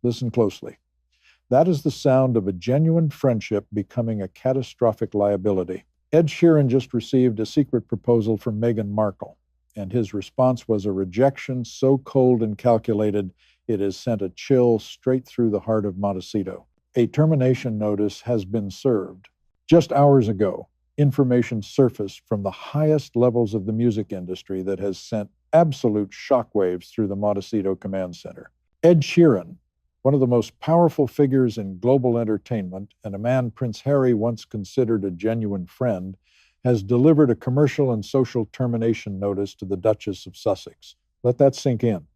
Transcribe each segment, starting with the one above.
Listen closely. That is the sound of a genuine friendship becoming a catastrophic liability. Ed Sheeran just received a secret proposal from Meghan Markle, and his response was a rejection so cold and calculated it has sent a chill straight through the heart of Montecito. A termination notice has been served. Just hours ago, information surfaced from the highest levels of the music industry that has sent absolute shockwaves through the Montecito Command Center. Ed Sheeran, one of the most powerful figures in global entertainment and a man Prince Harry once considered a genuine friend, has delivered a commercial and social termination notice to the Duchess of Sussex. Let that sink in.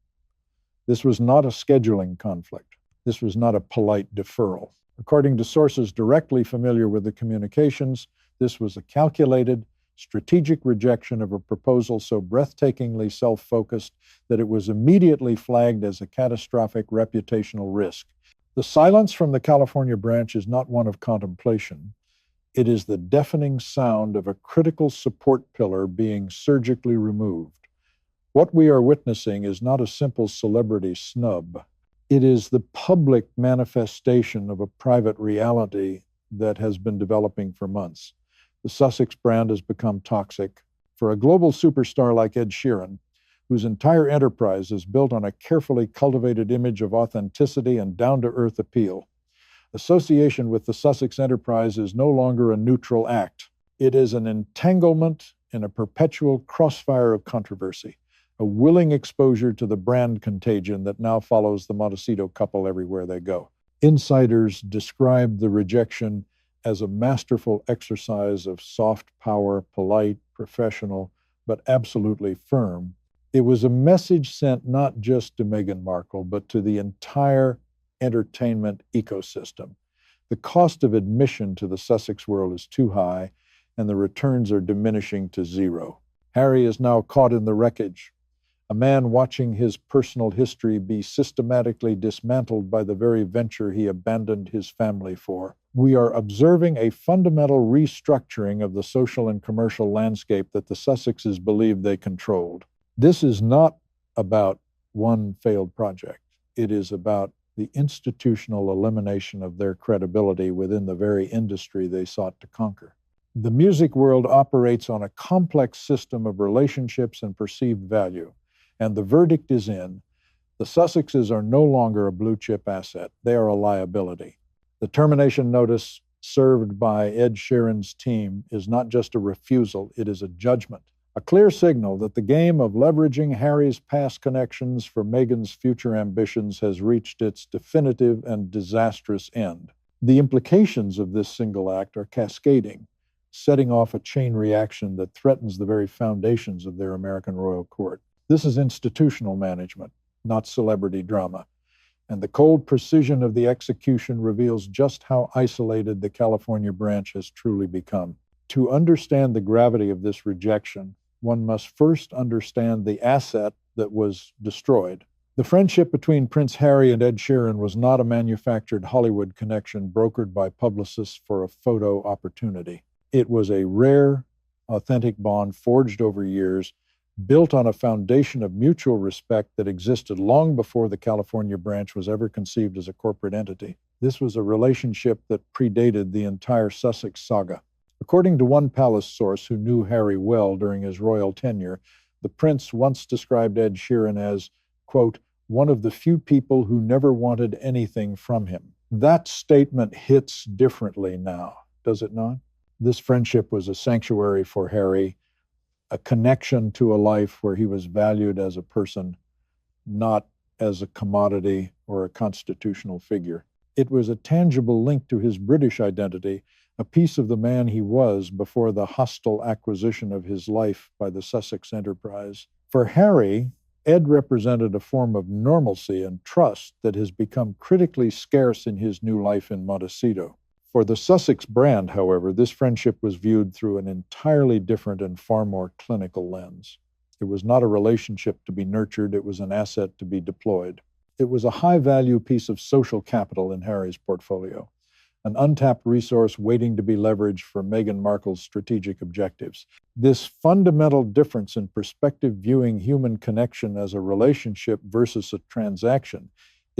This was not a scheduling conflict. This was not a polite deferral. According to sources directly familiar with the communications, this was a calculated, strategic rejection of a proposal so breathtakingly self-focused that it was immediately flagged as a catastrophic reputational risk. The silence from the California branch is not one of contemplation. It is the deafening sound of a critical support pillar being surgically removed. What we are witnessing is not a simple celebrity snub. It is the public manifestation of a private reality that has been developing for months. The Sussex brand has become toxic. For a global superstar like Ed Sheeran, whose entire enterprise is built on a carefully cultivated image of authenticity and down-to-earth appeal, association with the Sussex enterprise is no longer a neutral act. It is an entanglement in a perpetual crossfire of controversy, a willing exposure to the brand contagion that now follows the Montecito couple everywhere they go. Insiders describe the rejection as a masterful exercise of soft power, polite, professional, but absolutely firm. It was a message sent not just to Meghan Markle, but to the entire entertainment ecosystem. The cost of admission to the Sussex world is too high, and the returns are diminishing to zero. Harry is now caught in the wreckage, a man watching his personal history be systematically dismantled by the very venture he abandoned his family for. We are observing a fundamental restructuring of the social and commercial landscape that the Sussexes believed they controlled. This is not about one failed project. It is about the institutional elimination of their credibility within the very industry they sought to conquer. The music world operates on a complex system of relationships and perceived value, and the verdict is in. The Sussexes are no longer a blue-chip asset. They are a liability. The termination notice served by Ed Sheeran's team is not just a refusal, it is a judgment, a clear signal that the game of leveraging Harry's past connections for Meghan's future ambitions has reached its definitive and disastrous end. The implications of this single act are cascading, setting off a chain reaction that threatens the very foundations of their American royal court. This is institutional management, not celebrity drama. And the cold precision of the execution reveals just how isolated the California branch has truly become. To understand the gravity of this rejection, one must first understand the asset that was destroyed. The friendship between Prince Harry and Ed Sheeran was not a manufactured Hollywood connection brokered by publicists for a photo opportunity. It was a rare, authentic bond forged over years, built on a foundation of mutual respect that existed long before the California branch was ever conceived as a corporate entity. This was a relationship that predated the entire Sussex saga. According to one palace source who knew Harry well during his royal tenure, the prince once described Ed Sheeran as, quote, one of the few people who never wanted anything from him. That statement hits differently now, does it not? This friendship was a sanctuary for Harry, a connection to a life where he was valued as a person, not as a commodity or a constitutional figure. It was a tangible link to his British identity, a piece of the man he was before the hostile acquisition of his life by the Sussex enterprise. For Harry, Ed represented a form of normalcy and trust that has become critically scarce in his new life in Montecito. For the Sussex brand, however, this friendship was viewed through an entirely different and far more clinical lens. It was not a relationship to be nurtured, it was an asset to be deployed. It was a high-value piece of social capital in Harry's portfolio, an untapped resource waiting to be leveraged for Meghan Markle's strategic objectives. This fundamental difference in perspective viewing human connection as a relationship versus a transaction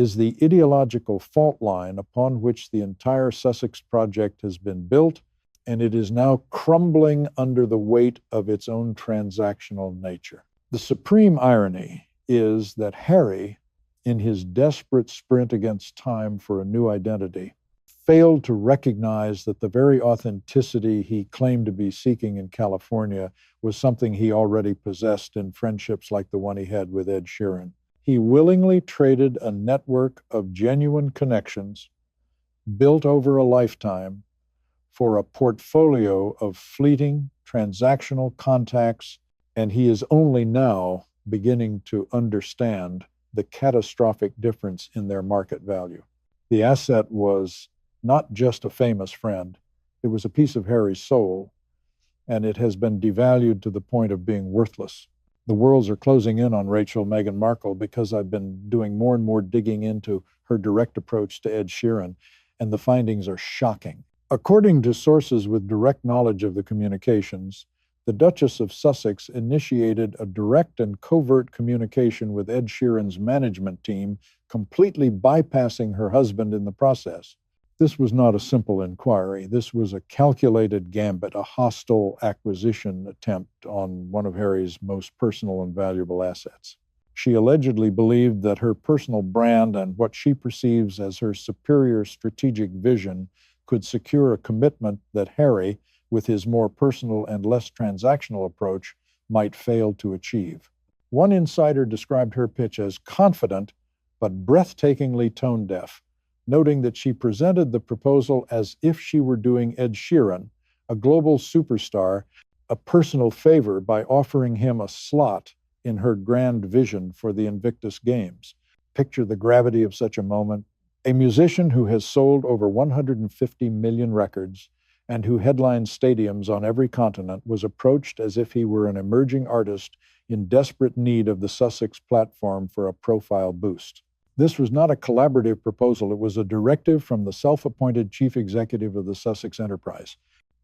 is the ideological fault line upon which the entire Sussex project has been built, and it is now crumbling under the weight of its own transactional nature. The supreme irony is that Harry, in his desperate sprint against time for a new identity, failed to recognize that the very authenticity he claimed to be seeking in California was something he already possessed in friendships like the one he had with Ed Sheeran. He willingly traded a network of genuine connections built over a lifetime for a portfolio of fleeting transactional contacts, and he is only now beginning to understand the catastrophic difference in their market value. The asset was not just a famous friend, it was a piece of Harry's soul, and it has been devalued to the point of being worthless. The worlds are closing in on Rachel Meghan Markle because I've been doing more and more digging into her direct approach to Ed Sheeran, and the findings are shocking. According to sources with direct knowledge of the communications, the Duchess of Sussex initiated a direct and covert communication with Ed Sheeran's management team, completely bypassing her husband in the process. This was not a simple inquiry. This was a calculated gambit, a hostile acquisition attempt on one of Harry's most personal and valuable assets. She allegedly believed that her personal brand and what she perceives as her superior strategic vision could secure a commitment that Harry, with his more personal and less transactional approach, might fail to achieve. One insider described her pitch as confident but breathtakingly tone-deaf, noting that she presented the proposal as if she were doing Ed Sheeran, a global superstar, a personal favor by offering him a slot in her grand vision for the Invictus Games. Picture the gravity of such a moment. A musician who has sold over 150 million records and who headlines stadiums on every continent was approached as if he were an emerging artist in desperate need of the Sussex platform for a profile boost. This was not a collaborative proposal. It was a directive from the self-appointed chief executive of the Sussex enterprise.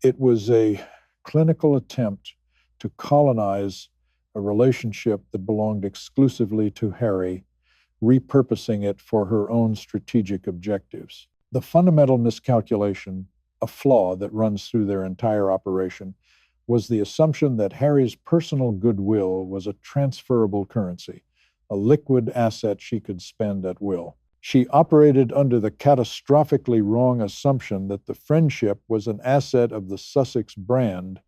It was a clinical attempt to colonize a relationship that belonged exclusively to Harry, repurposing it for her own strategic objectives. The fundamental miscalculation, a flaw that runs through their entire operation, was the assumption that Harry's personal goodwill was a transferable currency, a liquid asset she could spend at will. She operated under the catastrophically wrong assumption that the friendship was an asset of the Sussex brand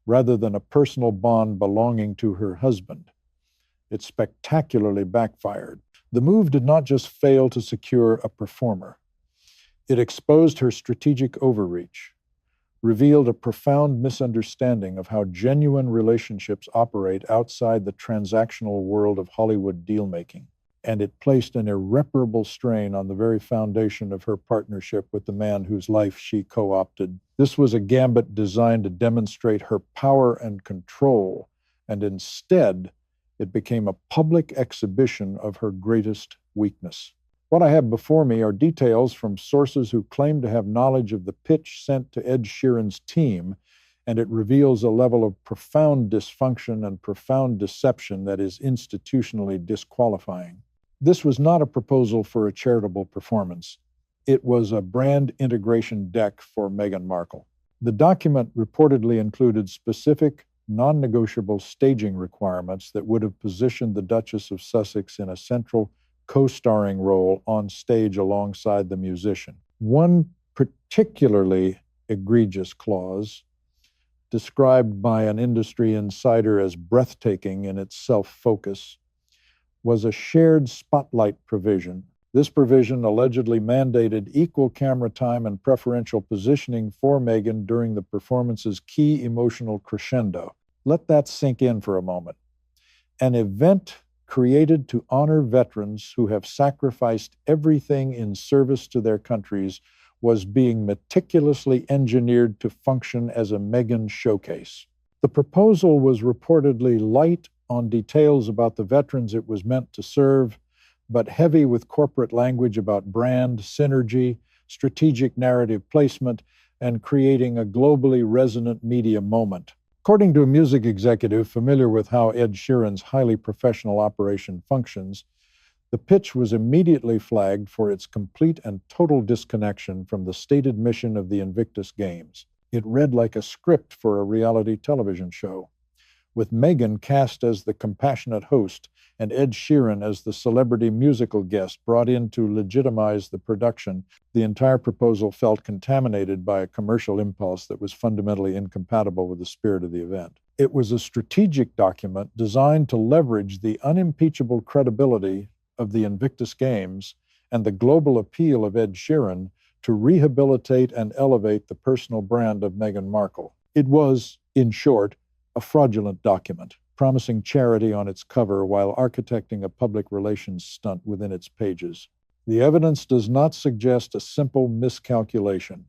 rather than a personal bond belonging to her husband. It spectacularly backfired. The move did not just fail to secure a performer. It exposed her strategic overreach, revealed a profound misunderstanding of how genuine relationships operate outside the transactional world of Hollywood deal-making, and it placed an irreparable strain on the very foundation of her partnership with the man whose life she co-opted. This was a gambit designed to demonstrate her power and control, and instead, it became a public exhibition of her greatest weakness. What I have before me are details from sources who claim to have knowledge of the pitch sent to Ed Sheeran's team, and it reveals a level of profound dysfunction and profound deception that is institutionally disqualifying. This was not a proposal for a charitable performance. It was a brand integration deck for Meghan Markle. The document reportedly included specific, non-negotiable staging requirements that would have positioned the Duchess of Sussex in a central co-starring role on stage alongside the musician. One particularly egregious clause, described by an industry insider as breathtaking in its self-focus, was a shared spotlight provision. This provision allegedly mandated equal camera time and preferential positioning for Meghan during the performance's key emotional crescendo. Let that sink in for a moment. An event created to honor veterans who have sacrificed everything in service to their countries was being meticulously engineered to function as a Meghan showcase. The proposal was reportedly light on details about the veterans it was meant to serve, but heavy with corporate language about brand, synergy, strategic narrative placement, and creating a globally resonant media moment. According to a music executive familiar with how Ed Sheeran's highly professional operation functions, The pitch was immediately flagged for its complete and total disconnection from the stated mission of the Invictus Games. It read like a script for a reality television show, with Megan cast as the compassionate host and Ed Sheeran as the celebrity musical guest brought in to legitimize the production. The entire proposal felt contaminated by a commercial impulse that was fundamentally incompatible with the spirit of the event. It was a strategic document designed to leverage the unimpeachable credibility of the Invictus Games and the global appeal of Ed Sheeran to rehabilitate and elevate the personal brand of Meghan Markle. It was, in short, a fraudulent document, promising charity on its cover while architecting a public relations stunt within its pages. The evidence does not suggest a simple miscalculation.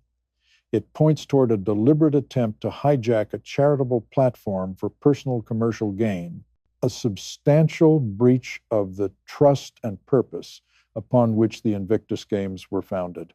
It points toward a deliberate attempt to hijack a charitable platform for personal commercial gain, a substantial breach of the trust and purpose upon which the Invictus Games were founded.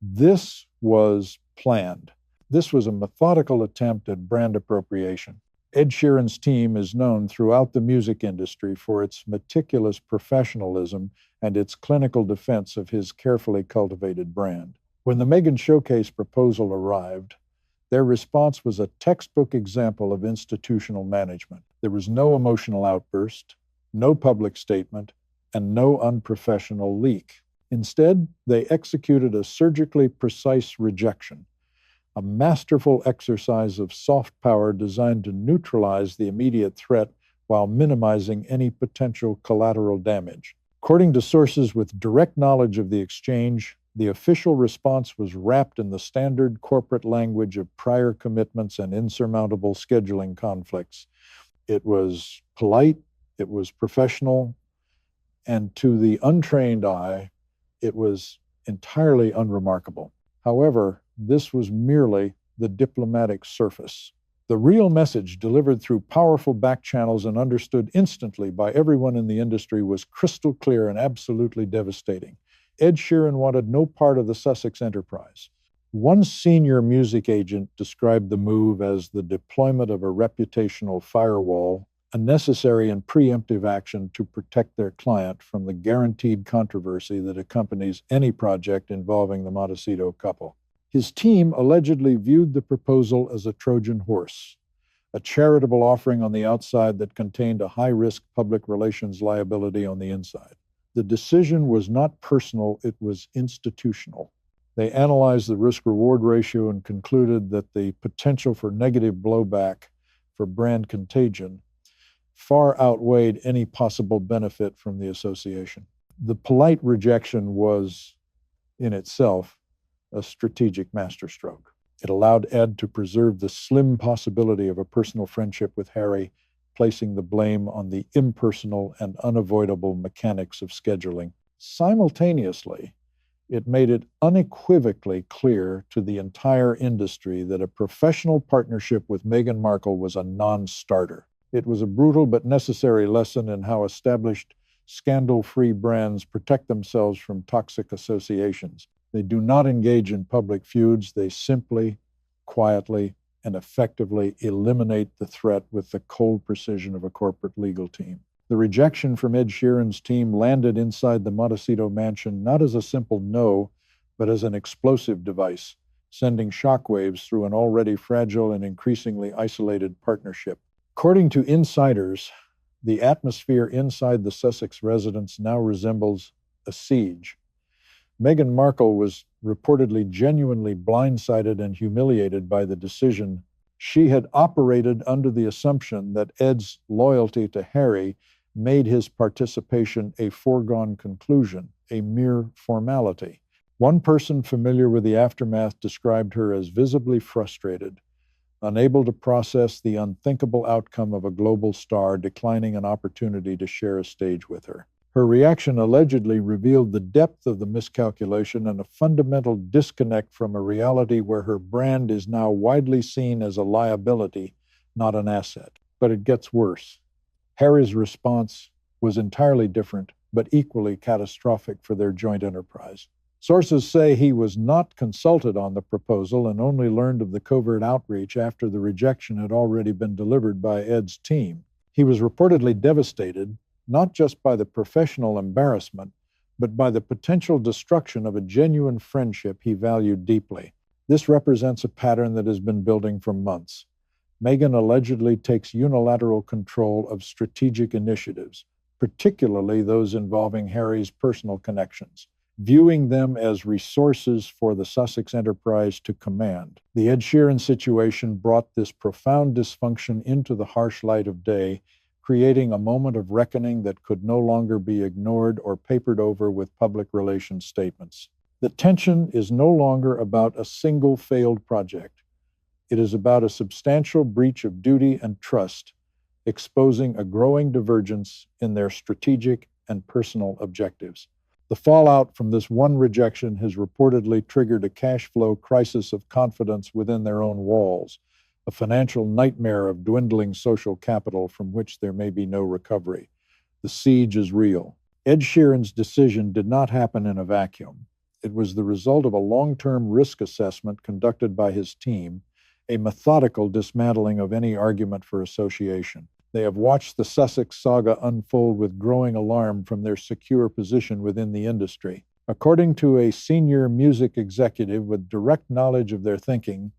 This was planned. This was a methodical attempt at brand appropriation. Ed Sheeran's team is known throughout the music industry for its meticulous professionalism and its clinical defense of his carefully cultivated brand. When the Meghan Showcase proposal arrived, their response was a textbook example of institutional management. There was no emotional outburst, no public statement, and no unprofessional leak. Instead, they executed a surgically precise rejection, a masterful exercise of soft power designed to neutralize the immediate threat while minimizing any potential collateral damage. According to sources with direct knowledge of the exchange, the official response was wrapped in the standard corporate language of prior commitments and insurmountable scheduling conflicts. It was polite, it was professional, and to the untrained eye, it was entirely unremarkable. However, this was merely the diplomatic surface. The real message, delivered through powerful back channels and understood instantly by everyone in the industry, was crystal clear and absolutely devastating. Ed Sheeran wanted no part of the Sussex enterprise. One senior music agent described the move as the deployment of a reputational firewall, a necessary and preemptive action to protect their client from the guaranteed controversy that accompanies any project involving the Montecito couple. His team allegedly viewed the proposal as a Trojan horse, a charitable offering on the outside that contained a high-risk public relations liability on the inside. The decision was not personal, it was institutional. They analyzed the risk-reward ratio and concluded that the potential for negative blowback for brand contagion far outweighed any possible benefit from the association. The polite rejection was, in itself, a strategic masterstroke. It allowed Ed to preserve the slim possibility of a personal friendship with Harry, placing the blame on the impersonal and unavoidable mechanics of scheduling. Simultaneously, it made it unequivocally clear to the entire industry that a professional partnership with Meghan Markle was a non-starter. It was a brutal but necessary lesson in how established, scandal-free brands protect themselves from toxic associations. They do not engage in public feuds. They simply, quietly, and effectively eliminate the threat with the cold precision of a corporate legal team. The rejection from Ed Sheeran's team landed inside the Montecito mansion not as a simple no, but as an explosive device, sending shockwaves through an already fragile and increasingly isolated partnership. According to insiders, the atmosphere inside the Sussex residence now resembles a siege. Meghan Markle was reportedly genuinely blindsided and humiliated by the decision. She had operated under the assumption that Ed's loyalty to Harry made his participation a foregone conclusion, a mere formality. One person familiar with the aftermath described her as visibly frustrated, unable to process the unthinkable outcome of a global star declining an opportunity to share a stage with her. Her reaction allegedly revealed the depth of the miscalculation and a fundamental disconnect from a reality where her brand is now widely seen as a liability, not an asset. But it gets worse. Harry's response was entirely different, but equally catastrophic for their joint enterprise. Sources say he was not consulted on the proposal and only learned of the covert outreach after the rejection had already been delivered by Ed's team. He was reportedly devastated, not just by the professional embarrassment, but by the potential destruction of a genuine friendship he valued deeply. This represents a pattern that has been building for months. Meghan allegedly takes unilateral control of strategic initiatives, particularly those involving Harry's personal connections, viewing them as resources for the Sussex enterprise to command. The Ed Sheeran situation brought this profound dysfunction into the harsh light of day, creating a moment of reckoning that could no longer be ignored or papered over with public relations statements. The tension is no longer about a single failed project. It is about a substantial breach of duty and trust, exposing a growing divergence in their strategic and personal objectives. The fallout from this one rejection has reportedly triggered a cash flow crisis of confidence within their own walls, a financial nightmare of dwindling social capital from which there may be no recovery. The siege is real. Ed Sheeran's decision did not happen in a vacuum. It was the result of a long-term risk assessment conducted by his team, a methodical dismantling of any argument for association. They have watched the Sussex saga unfold with growing alarm from their secure position within the industry. According to a senior music executive with direct knowledge of their thinking,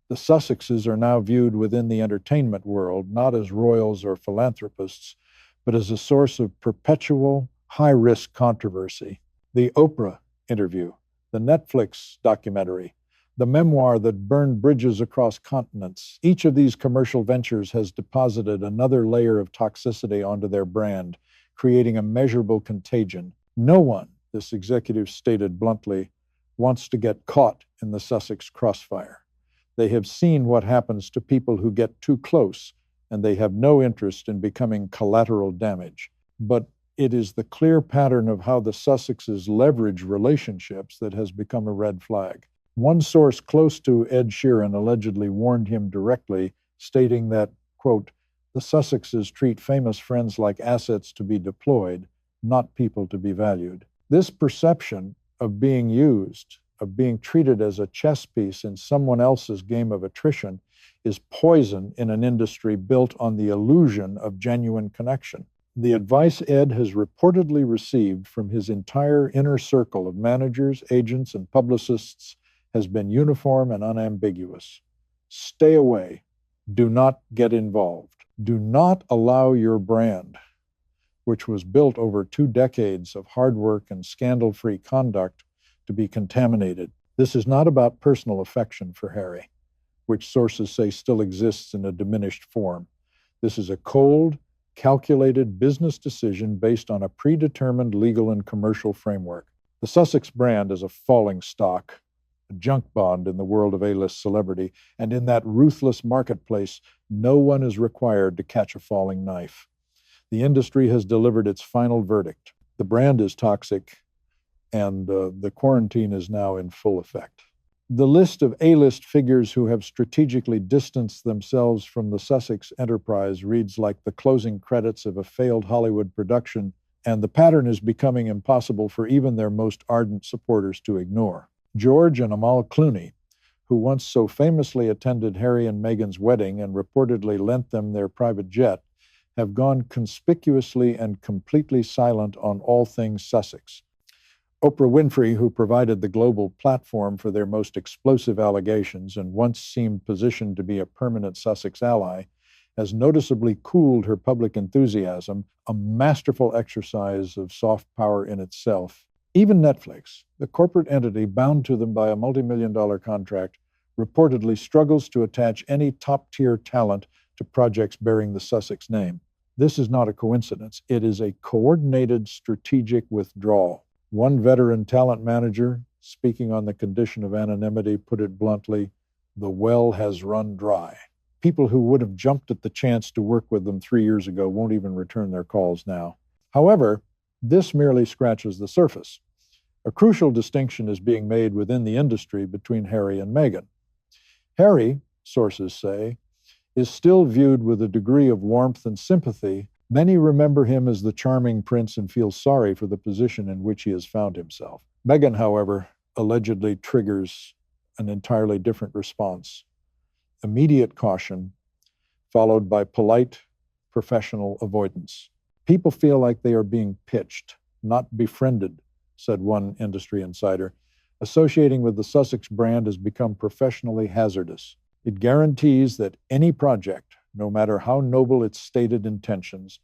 the Sussexes are now viewed within the entertainment world not as royals or philanthropists, but as a source of perpetual, high-risk controversy. The Oprah interview, the Netflix documentary, the memoir that burned bridges across continents. Each of these commercial ventures has deposited another layer of toxicity onto their brand, creating a measurable contagion. No one, this executive stated bluntly, wants to get caught in the Sussex crossfire. They have seen what happens to people who get too close, and they have no interest in becoming collateral damage. But it is the clear pattern of how the Sussexes leverage relationships that has become a red flag. One source close to Ed Sheeran allegedly warned him directly, stating that, quote, the Sussexes treat famous friends like assets to be deployed, not people to be valued. This perception of being used, of being treated as a chess piece in someone else's game of attrition, is poison in an industry built on the illusion of genuine connection. The advice Ed has reportedly received from his entire inner circle of managers, agents, and publicists has been uniform and unambiguous. Stay away. Do not get involved. Do not allow your brand, which was built over 2 decades of hard work and scandal-free conduct, to be contaminated. This is not about personal affection for Harry, which sources say still exists in a diminished form. This is a cold, calculated business decision based on a predetermined legal and commercial framework. The Sussex brand is a falling stock, a junk bond in the world of A-list celebrity, and in that ruthless marketplace, no one is required to catch a falling knife. The industry has delivered its final verdict. The brand is toxic, and the quarantine is now in full effect. The list of A-list figures who have strategically distanced themselves from the Sussex enterprise reads like the closing credits of a failed Hollywood production, and the pattern is becoming impossible for even their most ardent supporters to ignore. George and Amal Clooney, who once so famously attended Harry and Meghan's wedding and reportedly lent them their private jet, have gone conspicuously and completely silent on all things Sussex. Oprah Winfrey, who provided the global platform for their most explosive allegations and once seemed positioned to be a permanent Sussex ally, has noticeably cooled her public enthusiasm, a masterful exercise of soft power in itself. Even Netflix, the corporate entity bound to them by a multi-million-dollar contract, reportedly struggles to attach any top-tier talent to projects bearing the Sussex name. This is not a coincidence. It is a coordinated strategic withdrawal. One veteran talent manager, speaking on the condition of anonymity, put it bluntly, the well has run dry. People who would have jumped at the chance to work with them 3 years ago won't even return their calls now. However, this merely scratches the surface. A crucial distinction is being made within the industry between Harry and Meghan. Harry, sources say, is still viewed with a degree of warmth and sympathy. Many remember him as the charming prince and feel sorry for the position in which he has found himself. Meghan, however, allegedly triggers an entirely different response. Immediate caution, followed by polite, professional avoidance. People feel like they are being pitched, not befriended, said one industry insider. Associating with the Sussex brand has become professionally hazardous. It guarantees that any project, no matter how noble its stated intentions,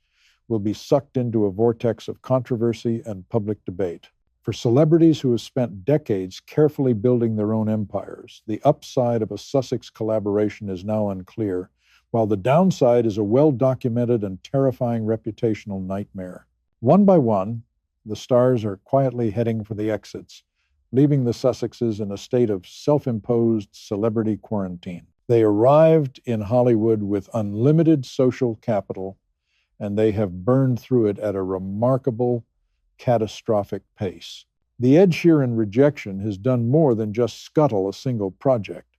will be sucked into a vortex of controversy and public debate. For celebrities who have spent decades carefully building their own empires, the upside of a Sussex collaboration is now unclear, while the downside is a well-documented and terrifying reputational nightmare. One by one, the stars are quietly heading for the exits, leaving the Sussexes in a state of self-imposed celebrity quarantine. They arrived in Hollywood with unlimited social capital, and they have burned through it at a remarkable, catastrophic pace. The Ed Sheeran rejection has done more than just scuttle a single project.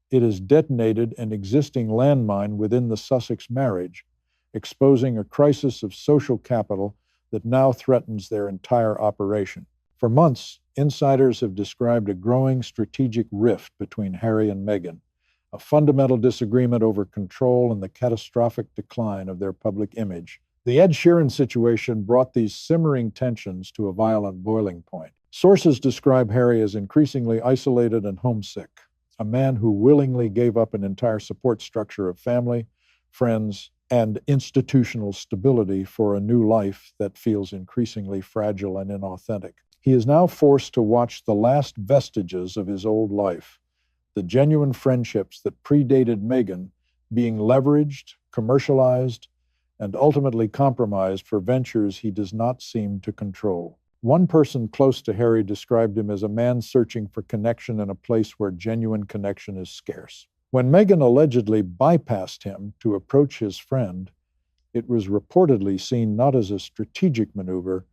It has detonated an existing landmine within the Sussex marriage, exposing a crisis of social capital that now threatens their entire operation. For months, insiders have described a growing strategic rift between Harry and Meghan, a fundamental disagreement over control and the catastrophic decline of their public image. The Ed Sheeran situation brought these simmering tensions to a violent boiling point. Sources describe Harry as increasingly isolated and homesick, a man who willingly gave up an entire support structure of family, friends, and institutional stability for a new life that feels increasingly fragile and inauthentic. He is now forced to watch the last vestiges of his old life, the genuine friendships that predated Meghan, being leveraged, commercialized, and ultimately compromised for ventures he does not seem to control. One person close to Harry described him as a man searching for connection in a place where genuine connection is scarce. When Meghan allegedly bypassed him to approach his friend, it was reportedly seen not as a strategic maneuver,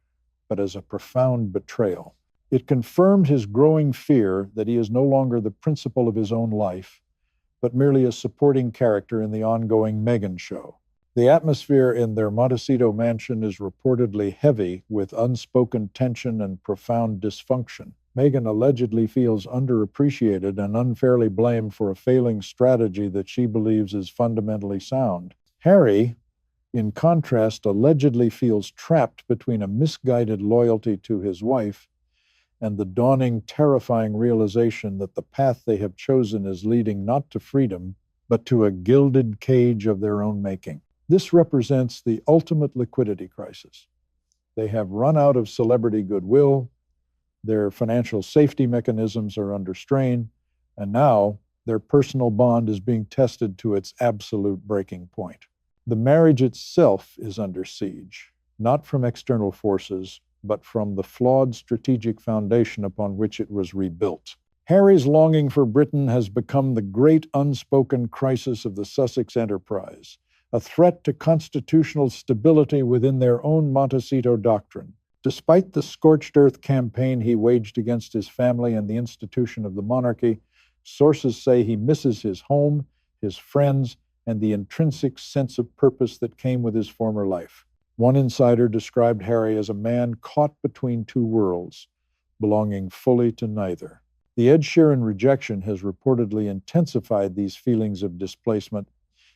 but as a profound betrayal. It confirmed his growing fear that he is no longer the principal of his own life, but merely a supporting character in the ongoing Meghan show. The atmosphere in their Montecito mansion is reportedly heavy with unspoken tension and profound dysfunction. Meghan allegedly feels underappreciated and unfairly blamed for a failing strategy that she believes is fundamentally sound. Harry, in contrast, allegedly feels trapped between a misguided loyalty to his wife and the dawning, terrifying realization that the path they have chosen is leading not to freedom, but to a gilded cage of their own making. This represents the ultimate liquidity crisis. They have run out of celebrity goodwill, their financial safety mechanisms are under strain, and now their personal bond is being tested to its absolute breaking point. The marriage itself is under siege, not from external forces, but from the flawed strategic foundation upon which it was rebuilt. Harry's longing for Britain has become the great unspoken crisis of the Sussex enterprise, a threat to constitutional stability within their own Montecito doctrine. Despite the scorched earth campaign he waged against his family and the institution of the monarchy, sources say he misses his home, his friends, and the intrinsic sense of purpose that came with his former life. One insider described Harry as a man caught between two worlds, belonging fully to neither. The Ed Sheeran rejection has reportedly intensified these feelings of displacement,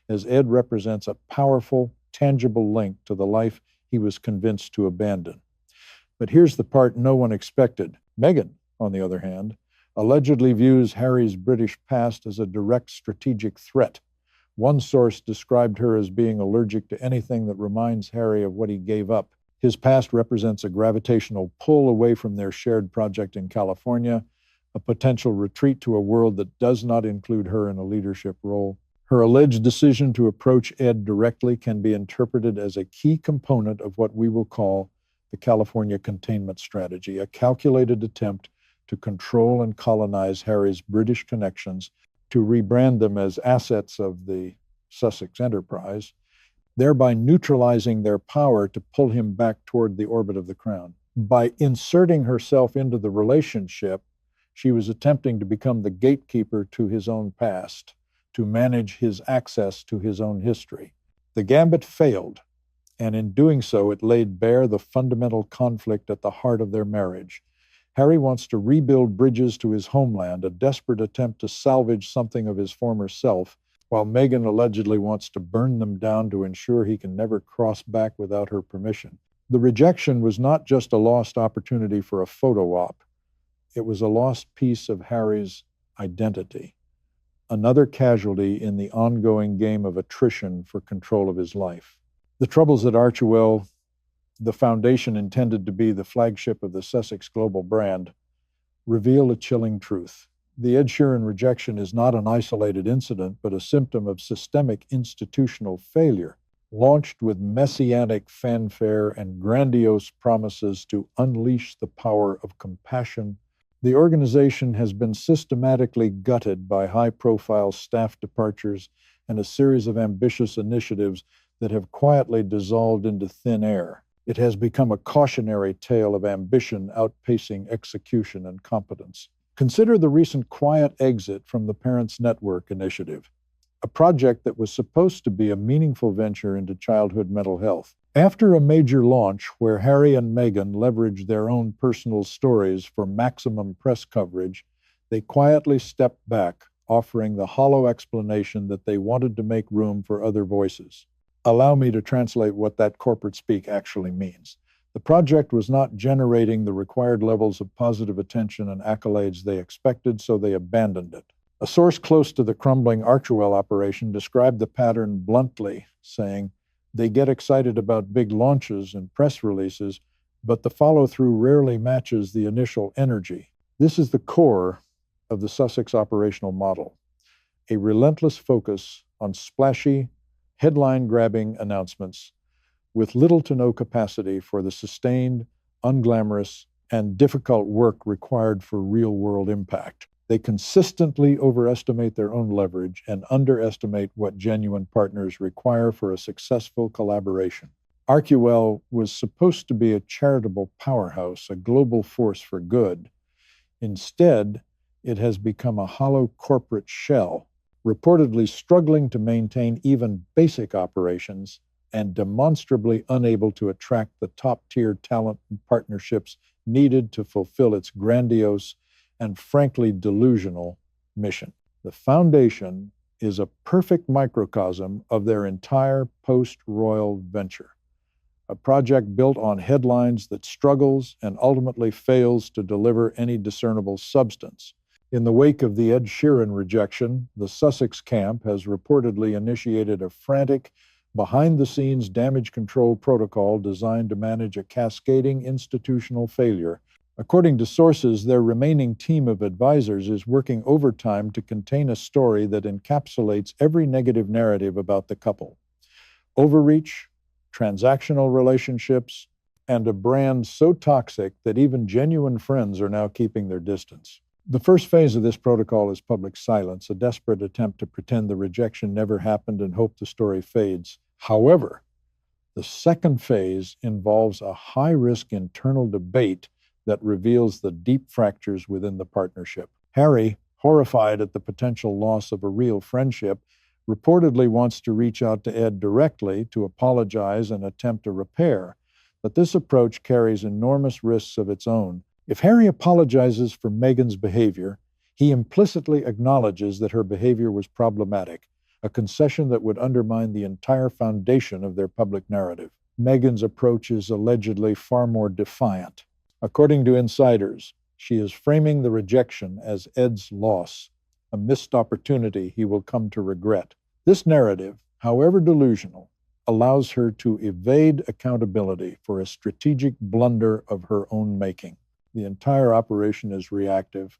as Ed represents a powerful, tangible link to the life he was convinced to abandon. But here's the part no one expected. Meghan, on the other hand, allegedly views Harry's British past as a direct strategic threat. One source described her as being allergic to anything that reminds Harry of what he gave up. His past represents a gravitational pull away from their shared project in California, a potential retreat to a world that does not include her in a leadership role. Her alleged decision to approach Ed directly can be interpreted as a key component of what we will call the California containment strategy, a calculated attempt to control and colonize Harry's British connections, to rebrand them as assets of the Sussex enterprise, thereby neutralizing their power to pull him back toward the orbit of the crown. By inserting herself into the relationship, she was attempting to become the gatekeeper to his own past, to manage his access to his own history. The gambit failed, and in doing so, it laid bare the fundamental conflict at the heart of their marriage. Harry wants to rebuild bridges to his homeland, a desperate attempt to salvage something of his former self, while Meghan allegedly wants to burn them down to ensure he can never cross back without her permission. The rejection was not just a lost opportunity for a photo op. It was a lost piece of Harry's identity, another casualty in the ongoing game of attrition for control of his life. The troubles at Archewell, the foundation intended to be the flagship of the Sussex global brand, reveal a chilling truth. The Ed Sheeran rejection is not an isolated incident, but a symptom of systemic institutional failure, launched with messianic fanfare and grandiose promises to unleash the power of compassion. The organization has been systematically gutted by high-profile staff departures and a series of ambitious initiatives that have quietly dissolved into thin air. It has become a cautionary tale of ambition outpacing execution and competence. Consider the recent quiet exit from the Parents Network initiative, a project that was supposed to be a meaningful venture into childhood mental health. After a major launch where Harry and Meghan leveraged their own personal stories for maximum press coverage, they quietly stepped back, offering the hollow explanation that they wanted to make room for other voices. Allow me to translate what that corporate speak actually means. The project was not generating the required levels of positive attention and accolades they expected, so they abandoned it. A source close to the crumbling Archewell operation described the pattern bluntly, saying, "They get excited about big launches and press releases, but the follow-through rarely matches the initial energy." This is the core of the Sussex operational model, a relentless focus on splashy, headline-grabbing announcements with little to no capacity for the sustained, unglamorous, and difficult work required for real-world impact. They consistently overestimate their own leverage and underestimate what genuine partners require for a successful collaboration. Archewell was supposed to be a charitable powerhouse, a global force for good. Instead, it has become a hollow corporate shell, reportedly struggling to maintain even basic operations and demonstrably unable to attract the top-tier talent and partnerships needed to fulfill its grandiose and frankly delusional mission. The foundation is a perfect microcosm of their entire post-royal venture, a project built on headlines that struggles and ultimately fails to deliver any discernible substance. In the wake of the Ed Sheeran rejection, the Sussex camp has reportedly initiated a frantic, behind-the-scenes damage control protocol designed to manage a cascading institutional failure. According to sources, their remaining team of advisors is working overtime to contain a story that encapsulates every negative narrative about the couple: overreach, transactional relationships, and a brand so toxic that even genuine friends are now keeping their distance. The first phase of this protocol is public silence, a desperate attempt to pretend the rejection never happened and hope the story fades. However, the second phase involves a high-risk internal debate that reveals the deep fractures within the partnership. Harry, horrified at the potential loss of a real friendship, reportedly wants to reach out to Ed directly to apologize and attempt a repair, but this approach carries enormous risks of its own. If Harry apologizes for Meghan's behavior, he implicitly acknowledges that her behavior was problematic, a concession that would undermine the entire foundation of their public narrative. Meghan's approach is allegedly far more defiant. According to insiders, she is framing the rejection as Ed's loss, a missed opportunity he will come to regret. This narrative, however delusional, allows her to evade accountability for a strategic blunder of her own making. The entire operation is reactive,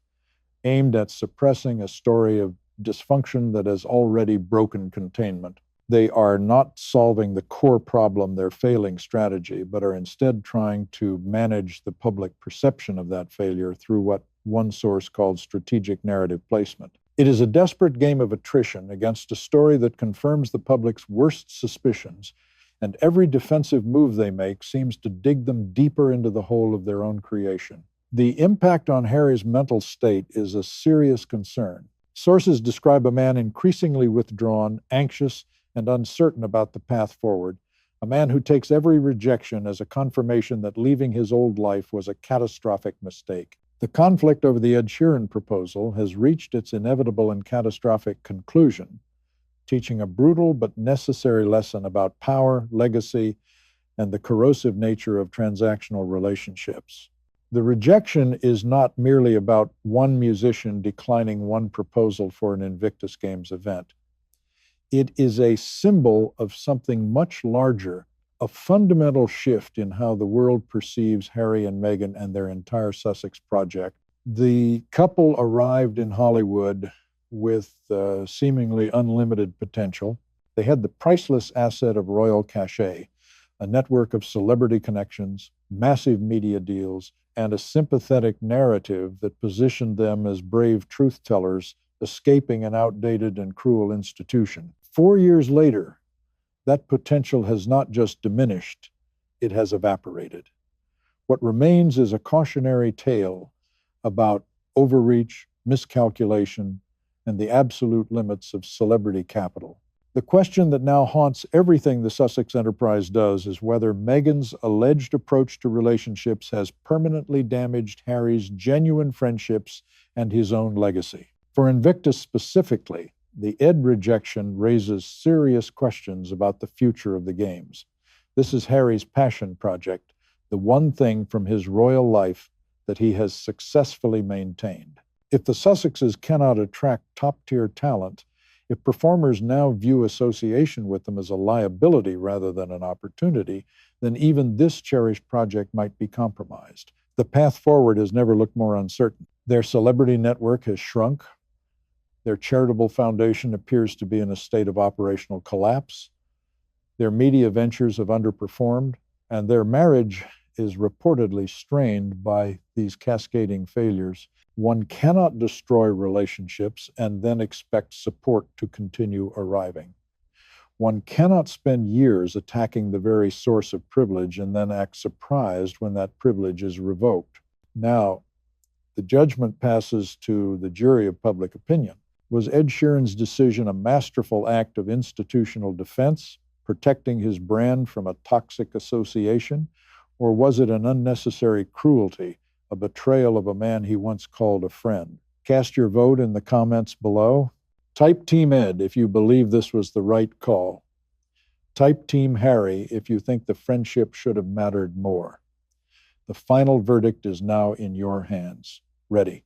aimed at suppressing a story of dysfunction that has already broken containment. They are not solving the core problem, their failing strategy, but are instead trying to manage the public perception of that failure through what one source called strategic narrative placement. It is a desperate game of attrition against a story that confirms the public's worst suspicions, and every defensive move they make seems to dig them deeper into the hole of their own creation. The impact on Harry's mental state is a serious concern. Sources describe a man increasingly withdrawn, anxious, and uncertain about the path forward, a man who takes every rejection as a confirmation that leaving his old life was a catastrophic mistake. The conflict over the Ed Sheeran proposal has reached its inevitable and catastrophic conclusion, teaching a brutal but necessary lesson about power, legacy, and the corrosive nature of transactional relationships. The rejection is not merely about one musician declining one proposal for an Invictus Games event. It is a symbol of something much larger, a fundamental shift in how the world perceives Harry and Meghan and their entire Sussex project. The couple arrived in Hollywood with seemingly unlimited potential. They had the priceless asset of royal cachet, a network of celebrity connections, massive media deals, and a sympathetic narrative that positioned them as brave truth tellers escaping an outdated and cruel institution. 4 years later, that potential has not just diminished, it has evaporated. What remains is a cautionary tale about overreach, miscalculation, and the absolute limits of celebrity capital. The question that now haunts everything the Sussex enterprise does is whether Meghan's alleged approach to relationships has permanently damaged Harry's genuine friendships and his own legacy. For Invictus specifically, the Ed rejection raises serious questions about the future of the Games. This is Harry's passion project, the one thing from his royal life that he has successfully maintained. If the Sussexes cannot attract top-tier talent, if performers now view association with them as a liability rather than an opportunity, then even this cherished project might be compromised. The path forward has never looked more uncertain. Their celebrity network has shrunk. Their charitable foundation appears to be in a state of operational collapse. Their media ventures have underperformed, and their marriage is reportedly strained by these cascading failures. One cannot destroy relationships and then expect support to continue arriving. One cannot spend years attacking the very source of privilege and then act surprised when that privilege is revoked. Now, the judgment passes to the jury of public opinion. Was Ed Sheeran's decision a masterful act of institutional defense, protecting his brand from a toxic association, or was it an unnecessary cruelty, a betrayal of a man he once called a friend? Cast your vote in the comments below. Type Team Ed if you believe this was the right call. Type Team Harry if you think the friendship should have mattered more. The final verdict is now in your hands. Ready.